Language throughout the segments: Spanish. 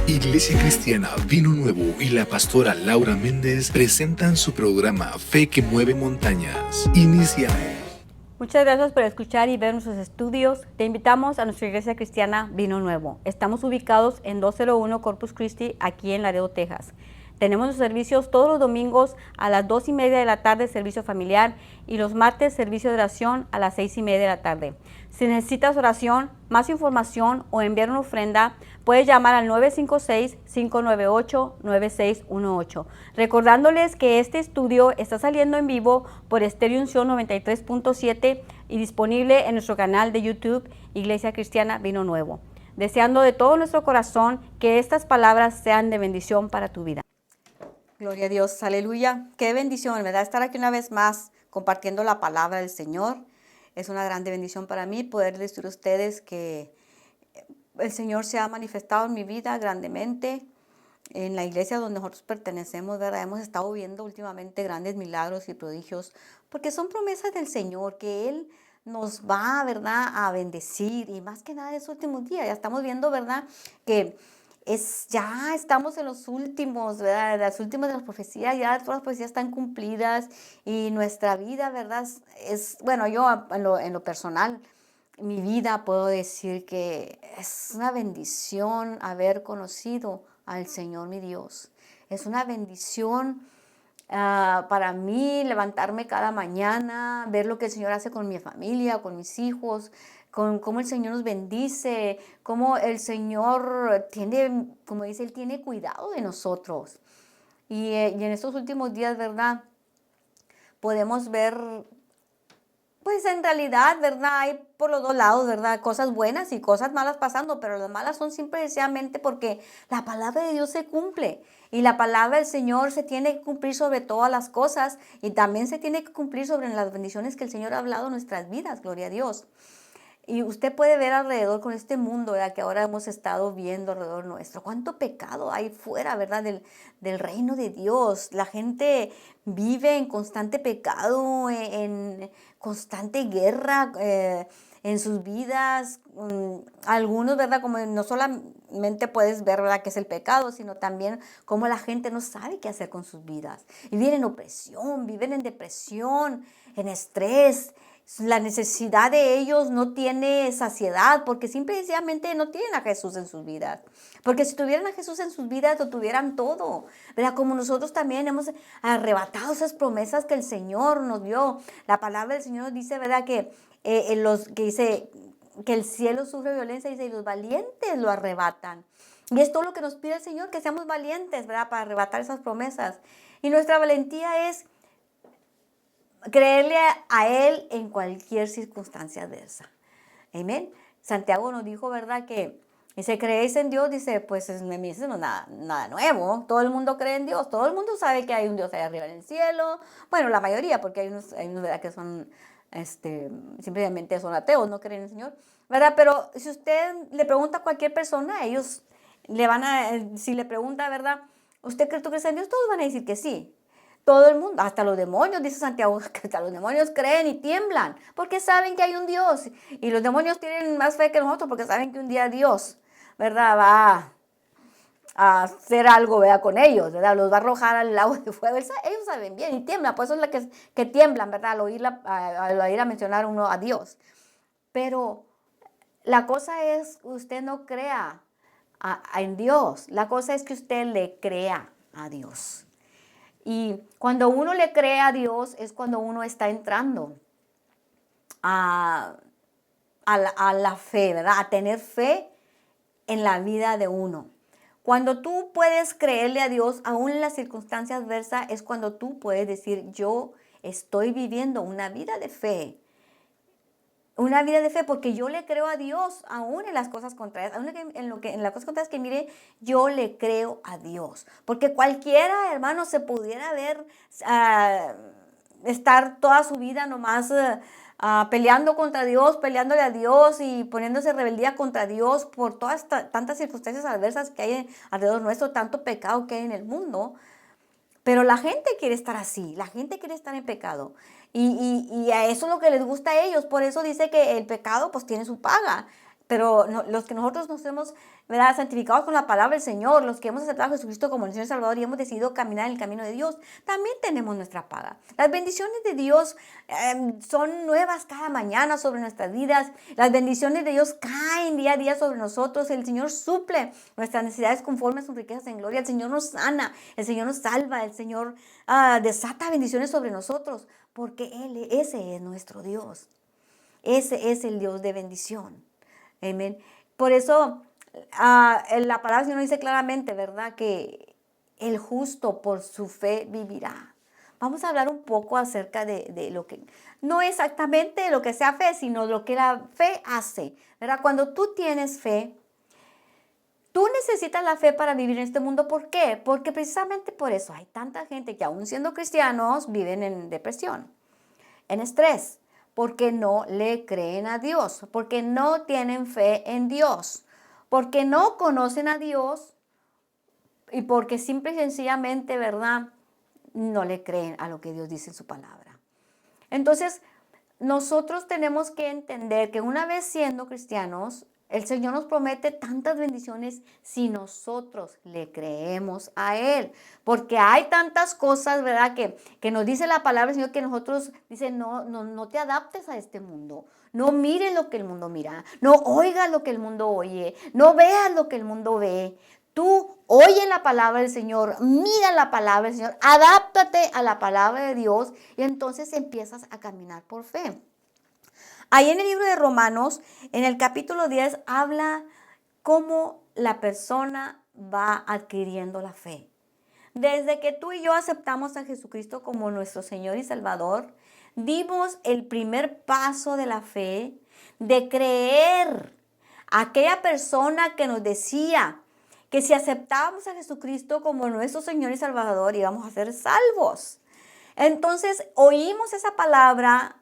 Iglesia Cristiana Vino Nuevo y la pastora Laura Méndez presentan su programa Fe que Mueve Montañas. Iniciamos. Muchas gracias por escuchar y ver nuestros estudios. Te invitamos a nuestra Iglesia Cristiana Vino Nuevo. Estamos ubicados en 201 Corpus Christi, aquí en Laredo, Texas. Tenemos los servicios todos los domingos a las 2:30 de la tarde, servicio familiar, y los martes, servicio de oración a las 6:30 de la tarde. Si necesitas oración, más información o enviar una ofrenda, puedes llamar al 956-598-9618. Recordándoles que este estudio está saliendo en vivo por Estéreo Unción 93.7 y disponible en nuestro canal de YouTube, Iglesia Cristiana Vino Nuevo. Deseando de todo nuestro corazón que estas palabras sean de bendición para tu vida. Gloria a Dios, aleluya. Qué bendición, ¿verdad? Estar aquí una vez más compartiendo la palabra del Señor. Es una grande bendición para mí poder decir a ustedes que el Señor se ha manifestado en mi vida grandemente. En la iglesia donde nosotros pertenecemos, ¿verdad? Hemos estado viendo últimamente grandes milagros y prodigios, porque son promesas del Señor que Él nos va, ¿verdad?, a bendecir. Y más que nada en estos últimos días, ya estamos viendo, ¿verdad?, que ya estamos en los últimos, ¿verdad? Las últimas de las profecías, ya todas las profecías están cumplidas y nuestra vida, ¿verdad? Bueno, yo en lo personal, mi vida puedo decir que es una bendición haber conocido al Señor mi Dios. Es una bendición para mí levantarme cada mañana, ver lo que el Señor hace con mi familia, con mis hijos, con cómo el Señor nos bendice, cómo el Señor tiene, como dice, Él tiene cuidado de nosotros. Y en estos últimos días, ¿verdad?, podemos ver, pues en realidad, ¿verdad?, hay por los dos lados, ¿verdad?, cosas buenas y cosas malas pasando, pero las malas son simplemente porque la palabra de Dios se cumple. Y la palabra del Señor se tiene que cumplir sobre todas las cosas y también se tiene que cumplir sobre las bendiciones que el Señor ha hablado en nuestras vidas, gloria a Dios. Y usted puede ver alrededor con este mundo, ¿verdad?, que ahora hemos estado viendo alrededor nuestro. Cuánto pecado hay fuera, ¿verdad?, del reino de Dios. La gente vive en constante pecado, en constante guerra en sus vidas. Algunos, ¿verdad?, como no solamente puedes ver, ¿verdad?, que es el pecado, sino también cómo la gente no sabe qué hacer con sus vidas. Y viven en opresión, viven en depresión, en estrés. La necesidad de ellos no tiene saciedad porque simplemente no tienen a Jesús en sus vidas. Porque si tuvieran a Jesús en sus vidas, lo tuvieran todo. ¿Verdad? Como nosotros también hemos arrebatado esas promesas que el Señor nos dio. La palabra del Señor nos dice, ¿verdad?, que dice que el cielo sufre violencia, dice, y los valientes lo arrebatan. Y es todo lo que nos pide el Señor, que seamos valientes, ¿verdad?, para arrebatar esas promesas. Y nuestra valentía es creerle a Él en cualquier circunstancia adversa. Amén. Santiago nos dijo, ¿verdad?, que si creéis en Dios, dice, pues no es nada nuevo. Todo el mundo cree en Dios. Todo el mundo sabe que hay un Dios allá arriba en el cielo. Bueno, la mayoría, porque hay unos ¿verdad?, que son, simplemente son ateos, no creen en el Señor, ¿verdad? Pero si usted le pregunta a cualquier persona, ellos le van a, si le pregunta, ¿verdad?, ¿usted cree tú crees en Dios? Todos van a decir que sí. Todo el mundo, hasta los demonios, dice Santiago, que hasta los demonios creen y tiemblan, porque saben que hay un Dios. Y los demonios tienen más fe que nosotros, porque saben que un día Dios, ¿verdad?, va a hacer algo, ¿verdad?, con ellos, ¿verdad?, los va a arrojar al lago de fuego. Ellos saben bien y tiemblan, por eso es la que tiemblan, ¿verdad?, al oír a mencionar uno a Dios. Pero la cosa es que usted no crea en Dios, la cosa es que usted le crea a Dios. Y cuando uno le cree a Dios es cuando uno está entrando a la fe, ¿verdad?, a tener fe en la vida de uno. Cuando tú puedes creerle a Dios, aún en las circunstancias adversas, es cuando tú puedes decir, yo estoy viviendo una vida de fe. Una vida de fe, porque yo le creo a Dios, aún en las cosas contrarias, aún en las cosas contrarias que mire, yo le creo a Dios. Porque cualquiera, hermano, se pudiera ver, estar toda su vida nomás peleando contra Dios, peleándole a Dios y poniéndose rebeldía contra Dios por todas tantas circunstancias adversas que hay alrededor nuestro, tanto pecado que hay en el mundo. Pero la gente quiere estar así, la gente quiere estar en pecado. Y a eso es lo que les gusta a ellos. Por eso dice que el pecado pues tiene su paga. Pero los que nosotros nos hemos, ¿verdad?, santificados con la palabra del Señor, los que hemos aceptado a Jesucristo como el Señor y Salvador y hemos decidido caminar en el camino de Dios, también tenemos nuestra paga. Las bendiciones de Dios son nuevas cada mañana sobre nuestras vidas. Las bendiciones de Dios caen día a día sobre nosotros. El Señor suple nuestras necesidades conforme a sus riquezas en gloria. El Señor nos sana, el Señor nos salva, el Señor desata bendiciones sobre nosotros, porque ese es nuestro Dios. Ese es el Dios de bendición. Amén. Por eso la palabra del Señor dice claramente, ¿verdad?, que el justo por su fe vivirá. Vamos a hablar un poco acerca de lo que, no exactamente lo que sea fe, sino lo que la fe hace, ¿verdad? Cuando tú tienes fe, tú necesitas la fe para vivir en este mundo. ¿Por qué? Porque precisamente por eso hay tanta gente que aún siendo cristianos viven en depresión, en estrés, porque no le creen a Dios, porque no tienen fe en Dios, porque no conocen a Dios y porque simple y sencillamente, ¿verdad?, no le creen a lo que Dios dice en su palabra. Entonces, nosotros tenemos que entender que una vez siendo cristianos, el Señor nos promete tantas bendiciones si nosotros le creemos a Él. Porque hay tantas cosas, ¿verdad?, que nos dice la palabra del Señor, que nosotros dice, no te adaptes a este mundo. No mires lo que el mundo mira. No oigas lo que el mundo oye. No veas lo que el mundo ve. Tú oye la palabra del Señor, mira la palabra del Señor, adáptate a la palabra de Dios y entonces empiezas a caminar por fe. Ahí en el libro de Romanos, en el capítulo 10, habla cómo la persona va adquiriendo la fe. Desde que tú y yo aceptamos a Jesucristo como nuestro Señor y Salvador, dimos el primer paso de la fe, de creer a aquella persona que nos decía que si aceptábamos a Jesucristo como nuestro Señor y Salvador íbamos a ser salvos. Entonces oímos esa palabra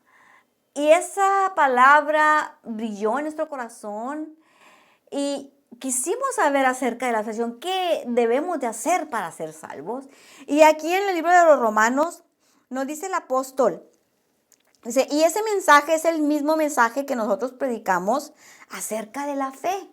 y esa palabra brilló en nuestro corazón y quisimos saber acerca de la salvación, qué debemos de hacer para ser salvos. Y aquí en el libro de los Romanos nos dice el apóstol, dice, y ese mensaje es el mismo mensaje que nosotros predicamos acerca de la fe.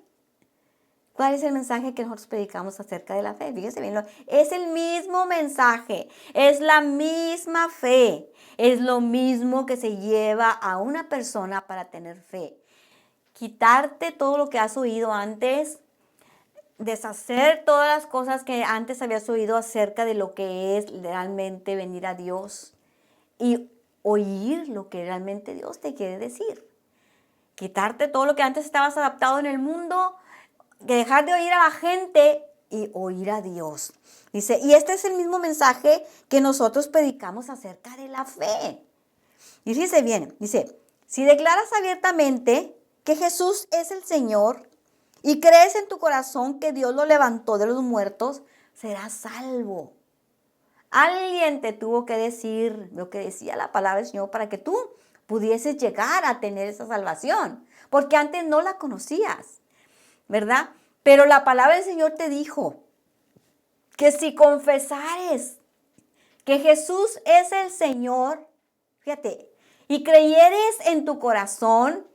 ¿Cuál es el mensaje que nosotros predicamos acerca de la fe? Fíjese bien, es el mismo mensaje, es la misma fe, es lo mismo que se lleva a una persona para tener fe. Quitarte todo lo que has oído antes, deshacer todas las cosas que antes habías oído acerca de lo que es realmente venir a Dios y oír lo que realmente Dios te quiere decir. Quitarte todo lo que antes estabas adaptado en el mundo, que dejar de oír a la gente y oír a Dios. Dice, y este es el mismo mensaje que nosotros predicamos acerca de la fe. Y fíjese bien, dice, si declaras abiertamente que Jesús es el Señor y crees en tu corazón que Dios lo levantó de los muertos, serás salvo. Alguien te tuvo que decir lo que decía la palabra del Señor para que tú pudieses llegar a tener esa salvación, porque antes no la conocías, ¿verdad? Pero la palabra del Señor te dijo que si confesares que Jesús es el Señor, fíjate, y creyeres en tu corazón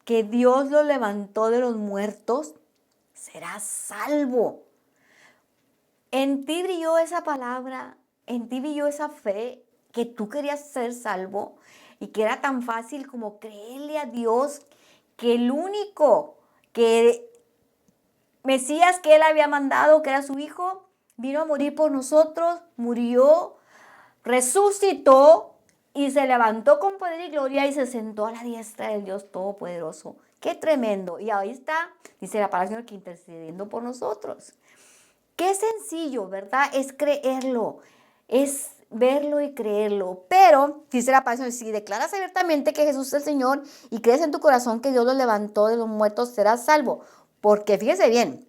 que Dios lo levantó de los muertos, serás salvo. En ti brilló esa palabra, en ti brilló esa fe que tú querías ser salvo y que era tan fácil como creerle a Dios que el único que Mesías que Él había mandado, que era su Hijo, vino a morir por nosotros, murió, resucitó y se levantó con poder y gloria y se sentó a la diestra del Dios Todopoderoso. ¡Qué tremendo! Y ahí está, dice la palabra del Señor, que intercediendo por nosotros. Qué sencillo, ¿verdad? Es creerlo, es verlo y creerlo. Pero, dice la palabra del Señor, si declaras abiertamente que Jesús es el Señor y crees en tu corazón que Dios lo levantó de los muertos, serás salvo. Porque fíjese bien,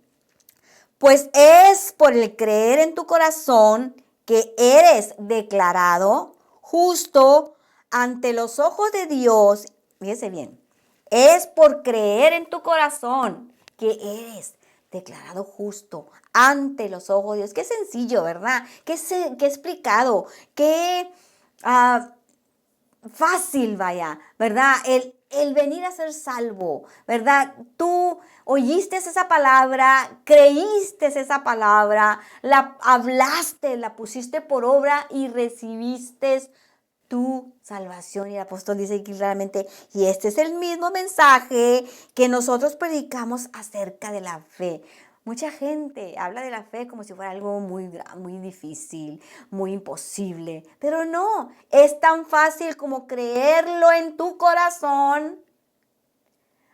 pues es por el creer en tu corazón que eres declarado justo ante los ojos de Dios. Fíjese bien, es por creer en tu corazón que eres declarado justo ante los ojos de Dios. Qué sencillo, ¿verdad? Qué explicado, qué fácil, vaya, ¿verdad? El el venir a ser salvo, ¿verdad? Tú oíste esa palabra, creíste esa palabra, la hablaste, la pusiste por obra y recibiste tu salvación. Y el apóstol dice aquí claramente, y este es el mismo mensaje que nosotros predicamos acerca de la fe. Mucha gente habla de la fe como si fuera algo muy difícil, muy imposible, pero no, es tan fácil como creerlo en tu corazón,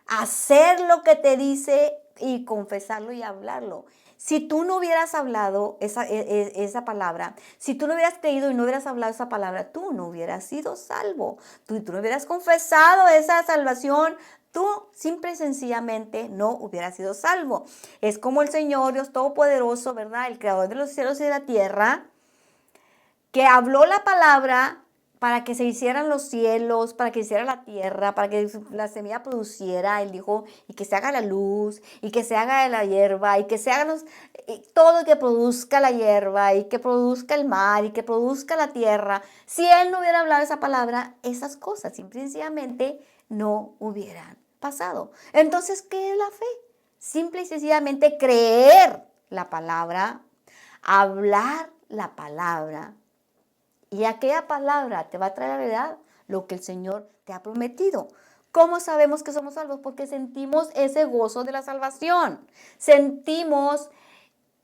hacer lo que te dice y confesarlo y hablarlo. Si tú no hubieras hablado esa palabra, si tú no hubieras creído y no hubieras hablado esa palabra, tú no hubieras sido salvo. Tú no hubieras confesado esa salvación, tú simple y sencillamente no hubieras sido salvo. Es como el Señor Dios Todopoderoso, ¿verdad? El Creador de los cielos y de la tierra, que habló la palabra para que se hicieran los cielos, para que se hiciera la tierra, para que la semilla produciera. Él dijo, y que se haga la luz, y que se haga la hierba, y que se haga todo, que produzca la hierba, y que produzca el mar, y que produzca la tierra. Si Él no hubiera hablado esa palabra, esas cosas simplemente no hubieran pasado. Entonces, ¿qué es la fe? Simple y sencillamente creer la palabra, hablar la palabra, y aquella palabra te va a traer la verdad, lo que el Señor te ha prometido. ¿Cómo sabemos que somos salvos? Porque sentimos ese gozo de la salvación. Sentimos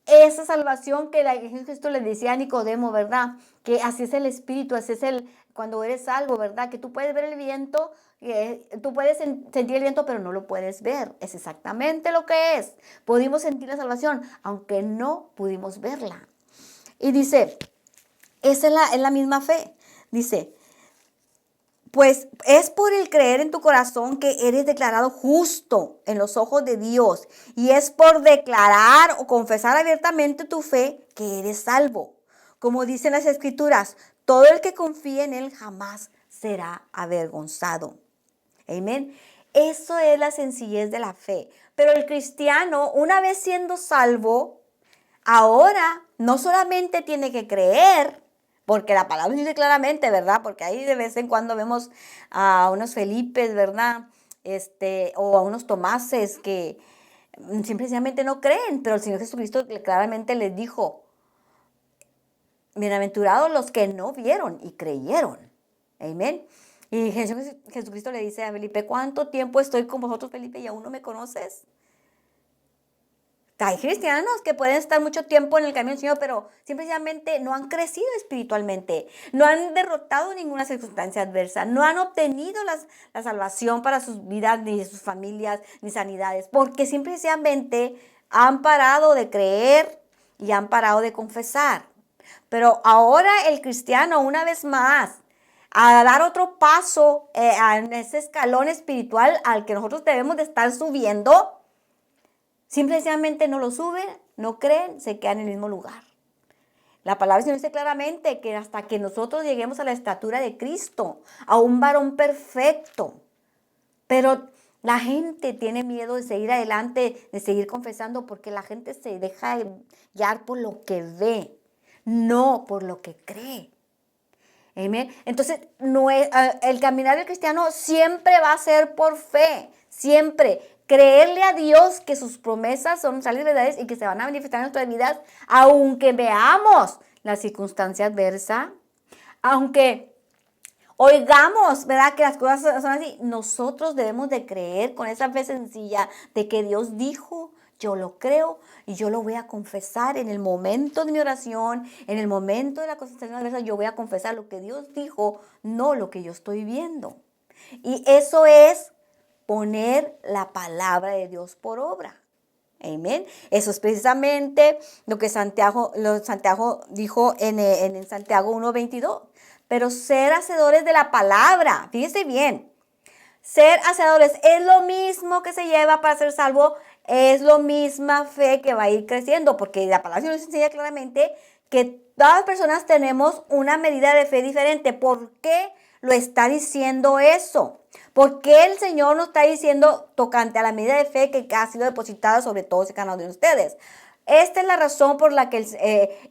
esa salvación que Jesucristo le decía a Nicodemo, ¿verdad? Que así es el Espíritu, así es cuando eres salvo, ¿verdad? Que tú puedes ver el viento, tú puedes sentir el viento, pero no lo puedes ver. Es exactamente lo que es. Pudimos sentir la salvación, aunque no pudimos verla. Y dice, esa es la misma fe. Dice, pues es por el creer en tu corazón que eres declarado justo en los ojos de Dios. Y es por declarar o confesar abiertamente tu fe que eres salvo. Como dicen las Escrituras, todo el que confíe en Él jamás será avergonzado. Amén. Eso es la sencillez de la fe. Pero el cristiano, una vez siendo salvo, ahora no solamente tiene que creer, porque la palabra dice claramente, ¿verdad? Porque ahí de vez en cuando vemos a unos Felipes, ¿verdad? O a unos Tomases que simplemente no creen, pero el Señor Jesucristo claramente les dijo, bienaventurados los que no vieron y creyeron. Amén. Y Jesucristo le dice a Felipe, ¿cuánto tiempo estoy con vosotros, Felipe, y aún no me conoces? Hay cristianos que pueden estar mucho tiempo en el camino del Señor, pero simplemente no han crecido espiritualmente, no han derrotado ninguna circunstancia adversa, no han obtenido la salvación para sus vidas, ni sus familias, ni sanidades, porque simplemente han parado de creer y han parado de confesar. Pero ahora el cristiano, una vez más, a dar otro paso en ese escalón espiritual al que nosotros debemos de estar subiendo, simplemente no lo suben, no creen, se quedan en el mismo lugar. La palabra del Señor dice claramente que hasta que nosotros lleguemos a la estatura de Cristo, a un varón perfecto. Pero la gente tiene miedo de seguir adelante, de seguir confesando, porque la gente se deja guiar por lo que ve, no por lo que cree. Amén. Entonces, el caminar del cristiano siempre va a ser por fe, siempre. Creerle a Dios que sus promesas son reales verdades y que se van a manifestar en nuestras vidas, aunque veamos la circunstancia adversa, aunque oigamos, ¿verdad?, que las cosas son así. Nosotros debemos de creer con esa fe sencilla de que Dios dijo, yo lo creo y yo lo voy a confesar en el momento de mi oración, en el momento de la concentración adversa, yo voy a confesar lo que Dios dijo, no lo que yo estoy viendo. Y eso es poner la palabra de Dios por obra. Amén. Eso es precisamente lo que Santiago dijo en Santiago 1:22. Pero ser hacedores de la palabra, fíjese bien, ser hacedores es lo mismo que se lleva para ser salvo, es lo misma fe que va a ir creciendo, porque la palabra nos enseña claramente que todas las personas tenemos una medida de fe diferente. ¿Por qué lo está diciendo eso? ¿Por qué el Señor nos está diciendo tocante a la medida de fe que ha sido depositada sobre todos y cada uno de ustedes? Esta es la razón por la que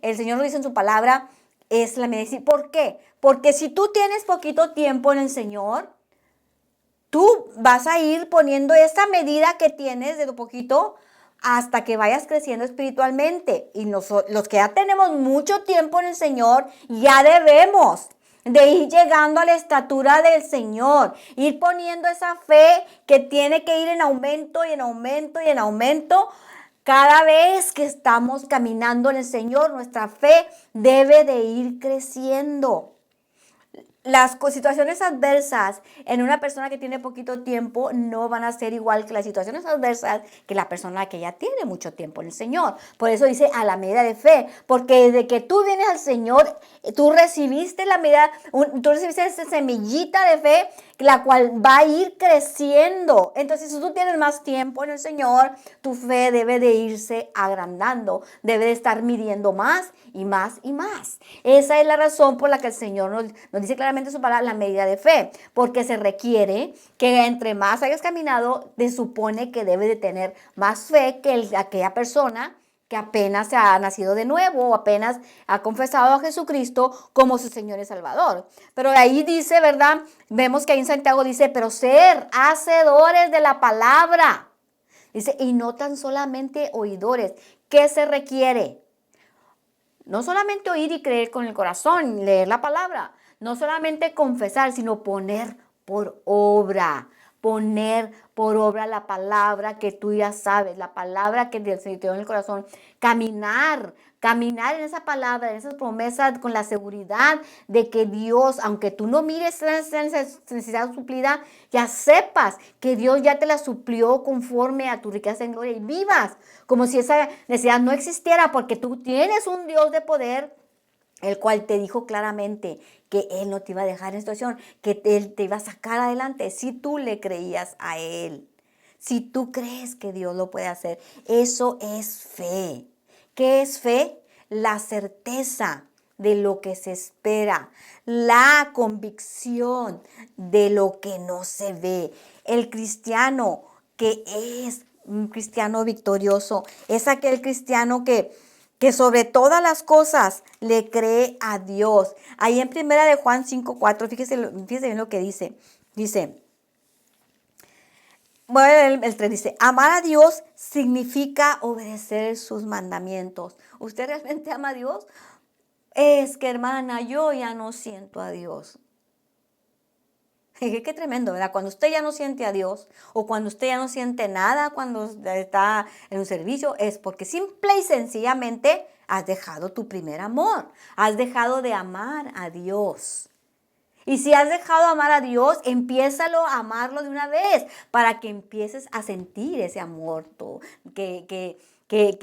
el Señor nos dice en su palabra, es la medida. ¿Por qué? Porque si tú tienes poquito tiempo en el Señor, tú vas a ir poniendo esa medida que tienes de lo poquito hasta que vayas creciendo espiritualmente. Y los que ya tenemos mucho tiempo en el Señor, ya debemos de ir llegando a la estatura del Señor, ir poniendo esa fe que tiene que ir en aumento y en aumento y en aumento. Cada vez que estamos caminando en el Señor, nuestra fe debe de ir creciendo. Las situaciones adversas en una persona que tiene poquito tiempo no van a ser igual que las situaciones adversas que la persona que ya tiene mucho tiempo en el Señor. Por eso dice a la medida de fe, porque desde que tú vienes al Señor, tú recibiste tú recibiste esa semillita de fe, la cual va a ir creciendo. Entonces, si tú tienes más tiempo en el Señor, tu fe debe de irse agrandando, debe de estar midiendo más y más y más. Esa es la razón por la que el Señor nos dice claramente su palabra, la medida de fe, porque se requiere que entre más hayas caminado, te supone que debe de tener más fe que aquella persona que apenas se ha nacido de nuevo o apenas ha confesado a Jesucristo como su Señor y Salvador. Pero ahí dice, ¿verdad? Vemos que ahí en Santiago dice, pero ser hacedores de la palabra. Dice, y no tan solamente oidores. ¿Qué se requiere? No solamente oír y creer con el corazón, leer la palabra. No solamente confesar, sino poner por obra. Poner por obra la palabra que tú ya sabes, la palabra que Dios te dio en el corazón. Caminar en esa palabra, en esas promesas, con la seguridad de que Dios, aunque tú no mires esa necesidad suplida, ya sepas que Dios ya te la suplió conforme a tu riqueza en gloria y vivas como si esa necesidad no existiera, porque tú tienes un Dios de poder, el cual te dijo claramente que Él no te iba a dejar en situación, que Él te iba a sacar adelante si tú le creías a Él. Si tú crees que Dios lo puede hacer, eso es fe. ¿Qué es fe? La certeza de lo que se espera, la convicción de lo que no se ve. El cristiano que es un cristiano victorioso es aquel cristiano que sobre todas las cosas le cree a Dios. Ahí en 1 Juan 5:4, fíjese bien lo que dice. Bueno, el 3 dice, amar a Dios significa obedecer sus mandamientos. ¿Usted realmente ama a Dios? Es que, hermana, yo ya no siento a Dios. Qué tremendo, ¿verdad? Cuando usted ya no siente a Dios o cuando usted ya no siente nada cuando está en un servicio, es porque simple y sencillamente has dejado tu primer amor. Has dejado de amar a Dios. Y si has dejado de amar a Dios, empiézalo a amarlo de una vez para que empieces a sentir ese amor que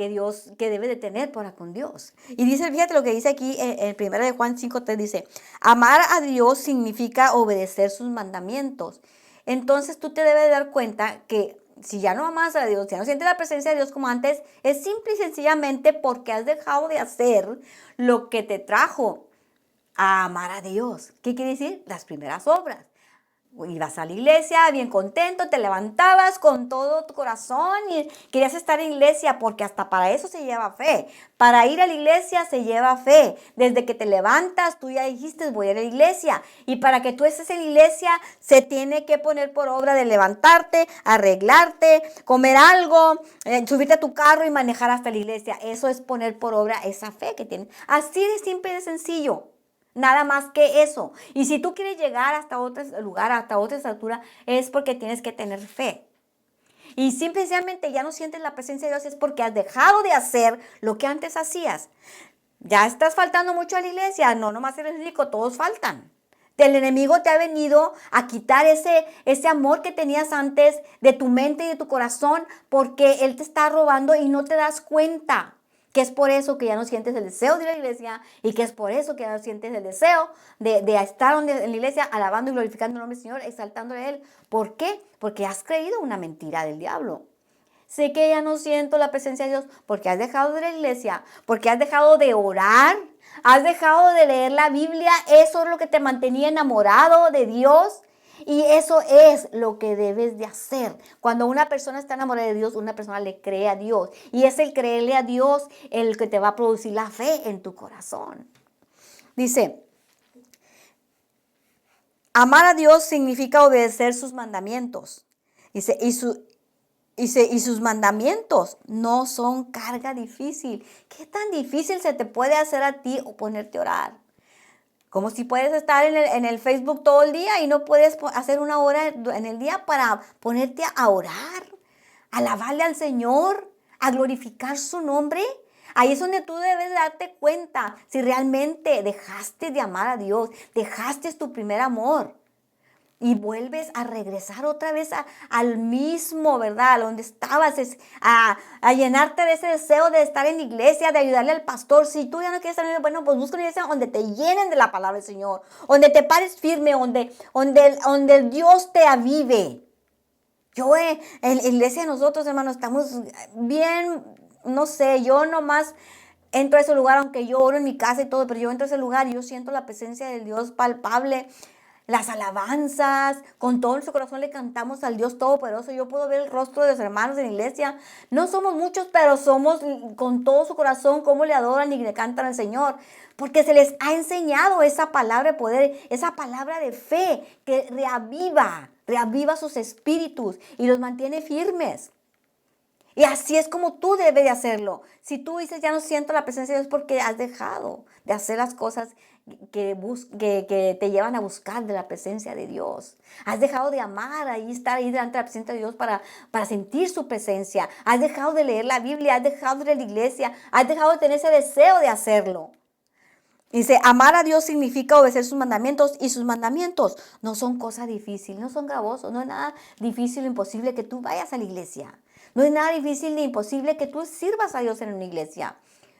Dios, que debe de tener para con Dios. Y dice, fíjate lo que dice aquí en 1 Juan 5:3, dice, amar a Dios significa obedecer sus mandamientos. Entonces tú te debes dar cuenta que si ya no amas a Dios, ya no sientes la presencia de Dios como antes, es simple y sencillamente porque has dejado de hacer lo que te trajo a amar a Dios. ¿Qué quiere decir? Las primeras obras. Ibas a la iglesia bien contento, te levantabas con todo tu corazón y querías estar en la iglesia porque hasta para eso se lleva fe. Para ir a la iglesia se lleva fe. Desde que te levantas, tú ya dijiste voy a ir a la iglesia. Y para que tú estés en la iglesia se tiene que poner por obra de levantarte, arreglarte, comer algo, subirte a tu carro y manejar hasta la iglesia. Eso es poner por obra esa fe que tienes. Así de simple y de sencillo. Nada más que eso. Y si tú quieres llegar hasta otro lugar, hasta otra estatura, es porque tienes que tener fe. Y simplemente ya no sientes la presencia de Dios, es porque has dejado de hacer lo que antes hacías. Ya estás faltando mucho a la iglesia. No, nomás eres rico, todos faltan. El enemigo te ha venido a quitar ese amor que tenías antes de tu mente y de tu corazón, porque él te está robando y no te das cuenta. Que es por eso que ya no sientes el deseo de ir a la iglesia y que es por eso que ya no sientes el deseo de estar en la iglesia alabando y glorificando el nombre del Señor, exaltándole a Él. ¿Por qué? Porque has creído una mentira del diablo. Sé que ya no siento la presencia de Dios porque has dejado de ir a la iglesia, porque has dejado de orar, has dejado de leer la Biblia. Eso es lo que te mantenía enamorado de Dios. Y eso es lo que debes de hacer. Cuando una persona está enamorada de Dios, una persona le cree a Dios. Y es el creerle a Dios el que te va a producir la fe en tu corazón. Dice, amar a Dios significa obedecer sus mandamientos. Dice, y sus mandamientos no son carga difícil. ¿Qué tan difícil se te puede hacer a ti o ponerte a orar? Como si puedes estar en el Facebook todo el día y no puedes hacer una hora en el día para ponerte a orar, a alabarle al Señor, a glorificar su nombre. Ahí es donde tú debes darte cuenta si realmente dejaste de amar a Dios, dejaste tu primer amor. Y vuelves a regresar otra vez al mismo, ¿verdad? A donde estabas, a llenarte de ese deseo de estar en la iglesia, de ayudarle al pastor. Si tú ya no quieres estar en la iglesia, bueno, pues busca una iglesia donde te llenen de la palabra del Señor, donde te pares firme, donde el Dios te avive. Yo en la iglesia nosotros, hermanos, estamos bien, no sé, yo nomás entro a ese lugar, aunque yo oro en mi casa y todo, pero yo entro a ese lugar y yo siento la presencia de Dios palpable. Las alabanzas, con todo nuestro corazón le cantamos al Dios Todopoderoso. Yo puedo ver el rostro de los hermanos en la iglesia. No somos muchos, pero somos con todo su corazón cómo le adoran y le cantan al Señor. Porque se les ha enseñado esa palabra de poder, esa palabra de fe que reaviva sus espíritus y los mantiene firmes. Y así es como tú debes de hacerlo. Si tú dices, ya no siento la presencia de Dios, porque has dejado de hacer las cosas que te llevan a buscar de la presencia de Dios. Has dejado de amar, estar ahí delante de la presencia de Dios para sentir su presencia. Has dejado de leer la Biblia, has dejado de ir a la iglesia, has dejado de tener ese deseo de hacerlo. Dice, amar a Dios significa obedecer sus mandamientos, y sus mandamientos no son cosa difícil, no son gravosos, no es nada difícil o imposible que tú vayas a la iglesia. No es nada difícil ni imposible que tú sirvas a Dios en una iglesia.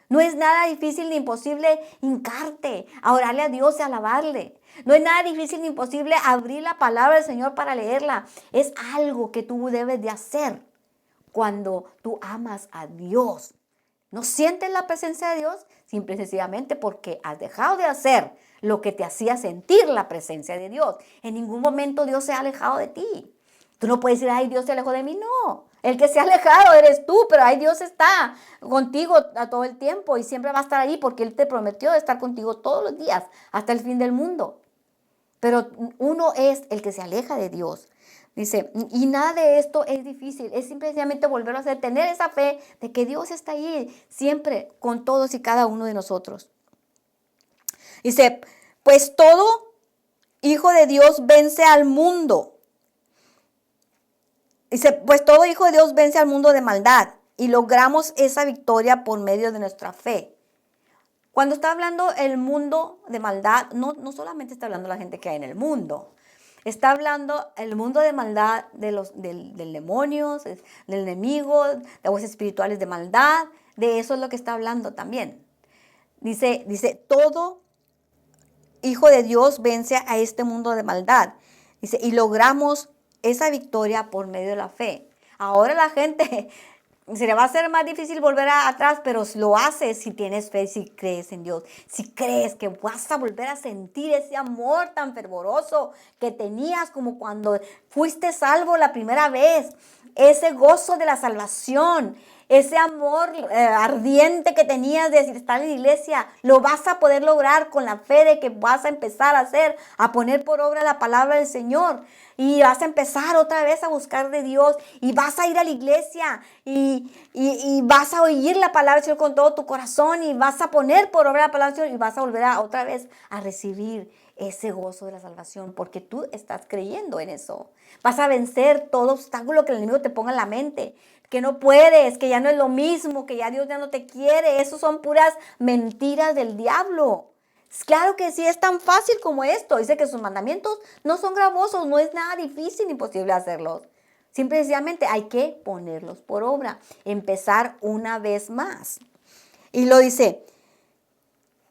No es nada difícil ni imposible hincarte a orarle a Dios y alabarle. No es nada difícil ni imposible abrir la palabra del Señor para leerla. Es algo que tú debes de hacer cuando tú amas a Dios. ¿No sientes la presencia de Dios? Simple y sencillamente porque has dejado de hacer lo que te hacía sentir la presencia de Dios. En ningún momento Dios se ha alejado de ti. Tú no puedes decir, ay, Dios se alejó de mí. No, el que se ha alejado eres tú, pero ay, Dios está contigo a todo el tiempo y siempre va a estar ahí porque Él te prometió estar contigo todos los días hasta el fin del mundo. Pero uno es el que se aleja de Dios. Dice, y nada de esto es difícil, es simplemente volverlo a hacer, tener esa fe de que Dios está ahí siempre con todos y cada uno de nosotros. Dice, pues todo hijo de Dios vence al mundo. Dice, pues todo hijo de Dios vence al mundo de maldad y logramos esa victoria por medio de nuestra fe. Cuando está hablando el mundo de maldad, no solamente está hablando la gente que hay en el mundo. Está hablando el mundo de maldad del demonios, del enemigo, de voces espirituales de maldad. De eso es lo que está hablando también. Dice, todo hijo de Dios vence a este mundo de maldad. Dice, y logramos esa victoria por medio de la fe. Ahora la gente se le va a hacer más difícil volver atrás, pero lo haces si tienes fe, si crees en Dios, si crees que vas a volver a sentir ese amor tan fervoroso que tenías como cuando fuiste salvo la primera vez, ese gozo de la salvación, ese amor ardiente que tenías de estar en la iglesia, lo vas a poder lograr con la fe de que vas a empezar a poner por obra la palabra del Señor. Y vas a empezar otra vez a buscar de Dios y vas a ir a la iglesia y vas a oír la palabra del Señor con todo tu corazón y vas a poner por obra la palabra del Señor y vas a volver otra vez a recibir ese gozo de la salvación porque tú estás creyendo en eso. Vas a vencer todo obstáculo que el enemigo te ponga en la mente, que no puedes, que ya no es lo mismo, que ya Dios ya no te quiere. Eso son puras mentiras del diablo. Claro que sí, es tan fácil como esto. Dice que sus mandamientos no son gravosos, no es nada difícil ni imposible hacerlos. Simplemente hay que ponerlos por obra, empezar una vez más. Y lo dice,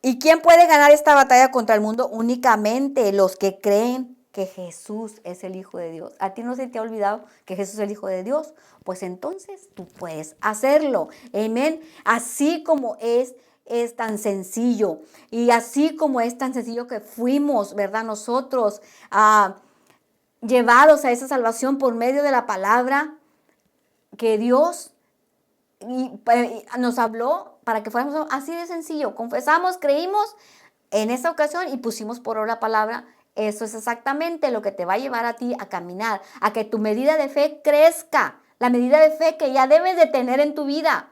¿y quién puede ganar esta batalla contra el mundo? Únicamente los que creen que Jesús es el Hijo de Dios. ¿A ti no se te ha olvidado que Jesús es el Hijo de Dios? Pues entonces tú puedes hacerlo. Amén. Así como es tan sencillo. Y así como es tan sencillo que fuimos, ¿verdad? Nosotros llevados a esa salvación por medio de la palabra que Dios nos habló para que fuéramos así de sencillo. Confesamos, creímos en esa ocasión y pusimos por obra la palabra. Eso es exactamente lo que te va a llevar a ti a caminar, a que tu medida de fe crezca, la medida de fe que ya debes de tener en tu vida.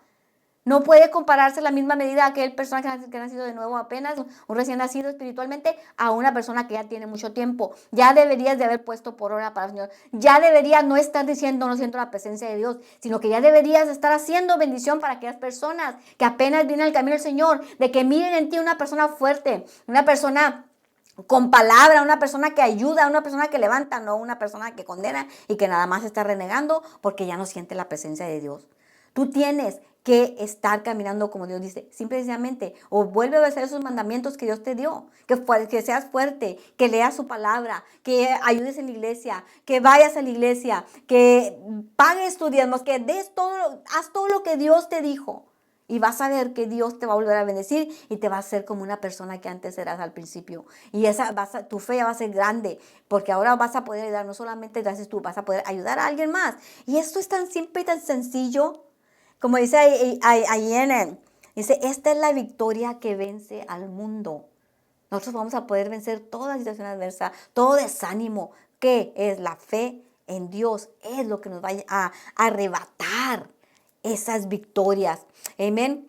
No puede compararse la misma medida a aquel persona que ha nacido de nuevo apenas, un recién nacido espiritualmente, a una persona que ya tiene mucho tiempo. Ya deberías de haber puesto por obra para el Señor. Ya deberías no estar diciendo, no siento la presencia de Dios, sino que ya deberías estar haciendo bendición para aquellas personas que apenas vienen al camino del Señor, de que miren en ti una persona fuerte, una persona con palabra, una persona que ayuda, una persona que levanta, no una persona que condena y que nada más está renegando porque ya no siente la presencia de Dios. Tú tienes que estar caminando como Dios dice, simplemente, o vuelve a obedecer esos mandamientos que Dios te dio, que seas fuerte, que leas su palabra, que ayudes en la iglesia, que vayas a la iglesia, que pagues tus diezmos, que des todo, haz todo lo que Dios te dijo. Y vas a ver que Dios te va a volver a bendecir y te va a hacer como una persona que antes eras al principio. Y tu fe va a ser grande, porque ahora vas a poder ayudar, no solamente gracias tú, vas a poder ayudar a alguien más. Y esto es tan simple y tan sencillo. Como dice ahí dice, esta es la victoria que vence al mundo. Nosotros vamos a poder vencer toda situación adversa, todo desánimo, que es la fe en Dios, es lo que nos va a arrebatar esas victorias. Amén.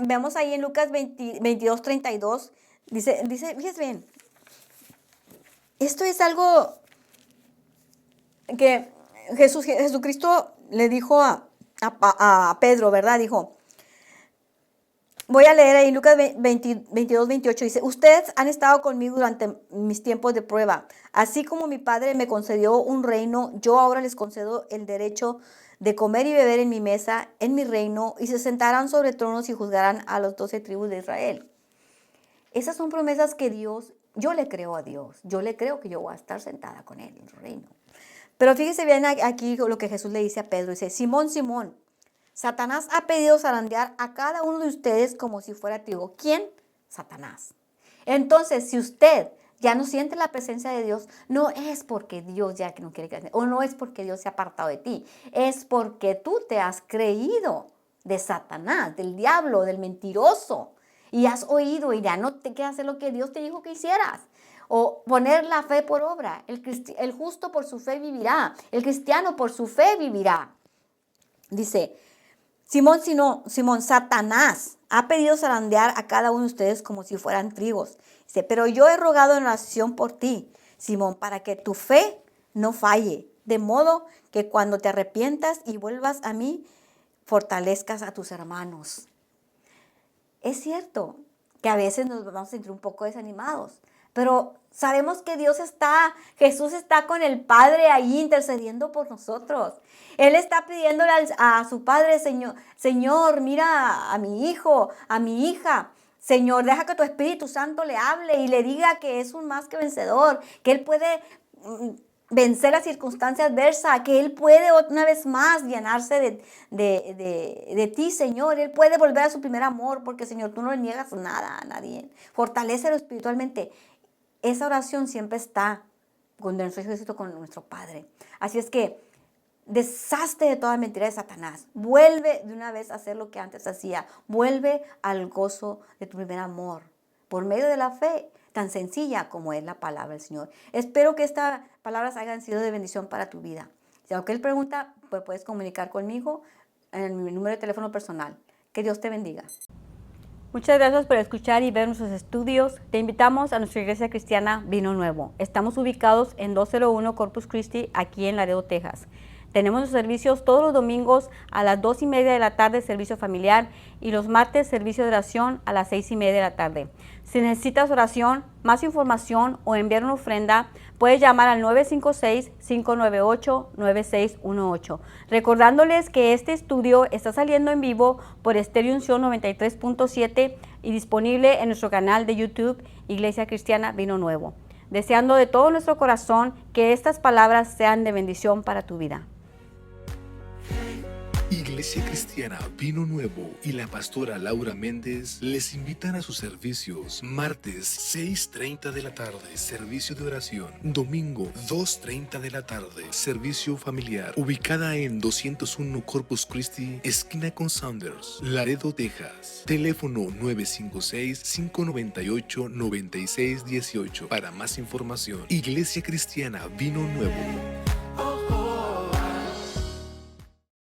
Vemos ahí en Lucas 22, 32, dice, fíjense bien, esto es algo que Jesucristo le dijo a Pedro, ¿verdad? Dijo, voy a leer ahí Lucas 22, 28, dice, ustedes han estado conmigo durante mis tiempos de prueba. Así como mi Padre me concedió un reino, yo ahora les concedo el derecho de comer y beber en mi mesa, en mi reino, y se sentarán sobre tronos y juzgarán a las 12 tribus de Israel. Esas son promesas que Dios, yo le creo a Dios, yo le creo que yo voy a estar sentada con Él en su reino. Pero fíjese bien aquí lo que Jesús le dice a Pedro. Dice, Simón, Simón, Satanás ha pedido zarandear a cada uno de ustedes como si fuera trigo. ¿Quién? Satanás. Entonces, si usted ya no siente la presencia de Dios, no es porque Dios ya no quiere que, o no es porque Dios se ha apartado de ti. Es porque tú te has creído de Satanás, del diablo, del mentiroso. Y has oído y ya no te quieres hacer lo que Dios te dijo que hicieras. O poner la fe por obra. El justo por su fe vivirá. El cristiano por su fe vivirá. Dice, Simón, Satanás ha pedido zarandear a cada uno de ustedes como si fueran trigos. Dice, pero yo he rogado en oración por ti, Simón, para que tu fe no falle. De modo que cuando te arrepientas y vuelvas a mí, fortalezcas a tus hermanos. Es cierto que a veces nos vamos a sentir un poco desanimados. Pero sabemos que Jesús está con el Padre ahí intercediendo por nosotros. Él está pidiéndole a su Padre, Señor, mira a mi hijo, a mi hija. Señor, deja que tu Espíritu Santo le hable y le diga que es un más que vencedor, que Él puede vencer la circunstancia adversa, que Él puede una vez más llenarse de ti, Señor. Él puede volver a su primer amor, porque, Señor, tú no le niegas nada a nadie. Fortalécelo espiritualmente. Esa oración siempre está con nuestro Jesucristo, con nuestro Padre. Así es que deshazte de toda mentira de Satanás. Vuelve de una vez a hacer lo que antes hacía. Vuelve al gozo de tu primer amor. Por medio de la fe, tan sencilla como es la palabra del Señor. Espero que estas palabras hayan sido de bendición para tu vida. Si aunque Él pregunta, pues puedes comunicar conmigo en mi número de teléfono personal. Que Dios te bendiga. Muchas gracias por escuchar y ver nuestros estudios. Te invitamos a nuestra iglesia cristiana Vino Nuevo. Estamos ubicados en 201 Corpus Christi, aquí en Laredo, Texas. Tenemos los servicios todos los domingos a las 2:30 de la tarde, servicio familiar, y los martes, servicio de oración a las 6:30 de la tarde. Si necesitas oración, más información o enviar una ofrenda, puedes llamar al 956-598-9618. Recordándoles que este estudio está saliendo en vivo por Estéreo Unción 93.7 y disponible en nuestro canal de YouTube, Iglesia Cristiana Vino Nuevo. Deseando de todo nuestro corazón que estas palabras sean de bendición para tu vida. Iglesia Cristiana Vino Nuevo y la pastora Laura Méndez les invitan a sus servicios martes 6:30 de la tarde, servicio de oración, domingo 2:30 de la tarde, servicio familiar, ubicada en 201 Corpus Christi, esquina con Saunders, Laredo, Texas. Teléfono 956-598-9618. Para más información, Iglesia Cristiana Vino Nuevo.